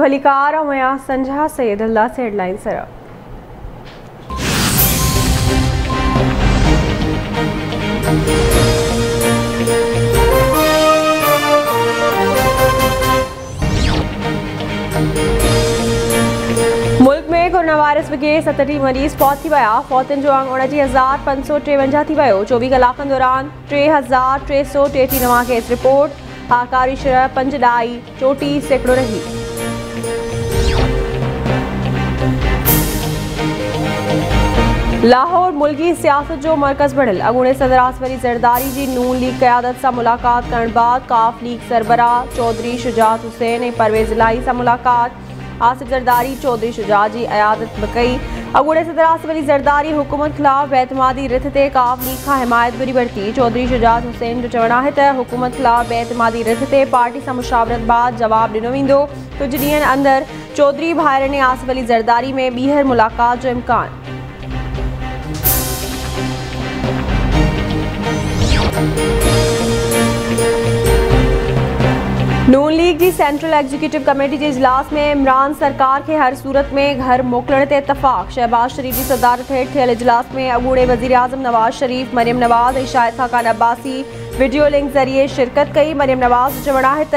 भलीकार ऐं संझा सैयद अल्लाह से हेडलाइन सर। मुल्क में कोरोना वायरस के 37 मरीज़ फौत थी विया। फौतन जो अंग 79,553 थी वियो। 24 कलाकनि दौरान 3,333 नवां केस रिपोर्ट। आकारी शरह 5.34% रही। लाहौर मुल्की सियासत जो मरकज़ बढ़िल। अॻूणे सदर आसिफ अली ज़रदारी जी नून लीग क़यादत सां मुलाक़ात करण बाद काफ लीग सरबराह चौधरी शुजात हुसैन ऐं परवेज़ इलाही सां मुलाक़ात। आसिफ ज़रदारी चौधरी शुजात जी अयादत बि कई। अॻूणे सदर आसिफ अली ज़रदारी हुकूमत ख़िलाफ़ बेतमादी रिथ ते काफ लीग खां हिमायत भी वरिती। चौधरी शुजात हुसैन जो चवणु आहे त हुकूमत ख़िलाफ़ बेतमादी रिथ ते पार्टी सां मुशावरत बाद जवाब ॾिनो वेंदो। कुझु ॾींहंनि अंदरि चौधरी भाइरनि ऐं आसिफ अली ज़रदारी में ॿीहर मुलाक़ात जो इम्कान। नून लीग की सेंट्रल एग्जीक्यूटिव कमेटी के इजलास में इमरान सरकार के हर सूरत में घर मोकलण ते इतफाक। शहबाज शरीफ की सदारत हेठ थियल इजलास में अॻूणे वज़ीर आज़म नवाज शरीफ, मरियम नवाज और शाहिद खाकान अब्बासी वीडियो लिंक जरिए शिरकत कई। मरियम नवाज जो चवणु आहे त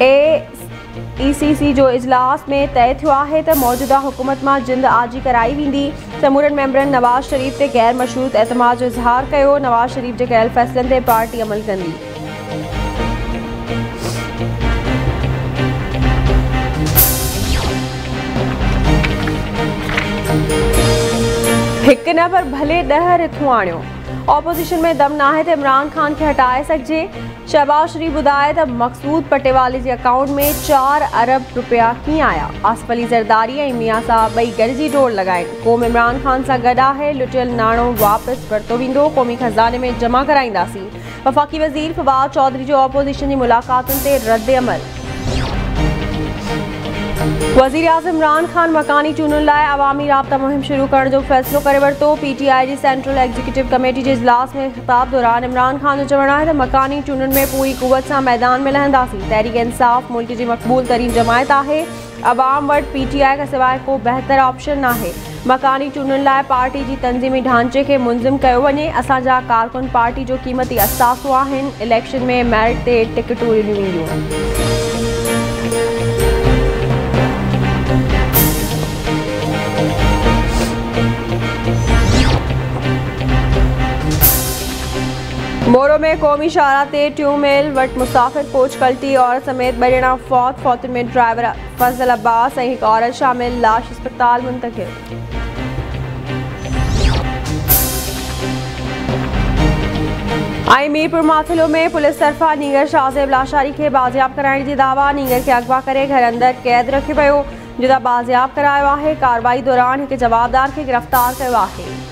AECC जो इजलास में तय थियो आहे त मौजूदा हुकूमत मां जिंद आजी कराई वेंदी। समूरनि मेंबरनि नवाज शरीफ ते गैर मशरूत एतमाद जो इज़हार कियो। नवाज शरीफ के कयल फैसलन ते पार्टी अमल कंदी। हिक न पर भले 10 रिथूं आणियो। ऑपोजिशन में दम ना है तो इमरान खान के हटाए सके। शहबाज शरीफ बुधाए तो मकसूद पटेवाले के अकाउंट में 4 अरब रुपया कीअं आया। आसिफ अली ज़रदारी और मियाँ साहब बई गॾिजी डोड़ लगाइन। कौम इमरान खान सां गॾु आहे। लुटियल नाणो वापस वरतो वेंदो। कौमी खजाने में जमा कराईंदासीं। वफ़ाक़ी वज़ीर फवाद चौधरी जो ऑपोजिशन की मुलाकातुनि ते रद्द अमल। वज़ीर आज़म इमरान खान मकानी चूंडुनि लाइ अवामी राब्ता मुहिम शुरू करण जो फ़ैसिलो करे वरितो। PTI जी सेंट्रल एग्जीक्यूटिव कमेटी के इजलास में ख़िताब दौरान इमरान खान जो चवणु आहे त मकानी चूंडुनि में पूरी कुवत सां मैदान में लहंदासीं। तहरीक इंसाफ़ मुल्क की मक़बूल तरीन जमायत आहे। अवाम वटि PTI का सवाइ को बेहतर ऑप्शन नाहे। मकानी चूंडुनि लाइ पार्टी की तंज़ीमी ढांचे के मुंज़िम कयो वञे। असांजा कारकुन पार्टी जो क़ीमती असासो आहिनि। इलेक्शन में मेरिट ते टिकटूं ॾिनियूं वेंदियूं। मोरो में कौमी शाहरा ते ट्यूमेल वट मुसाफिर कोच पलटी। औरत समेत 2 ॼणा फौत। फौतन में ड्राइवर फजल अब्बास और एक औरत शामिल। लाश अस्पताल मुंतकिल। मीरपुर माथिलो में पुलिस तरफा नीगर शाहज़ेब लाशारी के बाजियाब कराइण जी दावा। नीगर के अगवा करे घर अंदर कैद रखियो वियो। जुदा बाजियाब करायो आहे। कार्रवाई दौरान एक जवाबदार के गिरफ्तार किया है।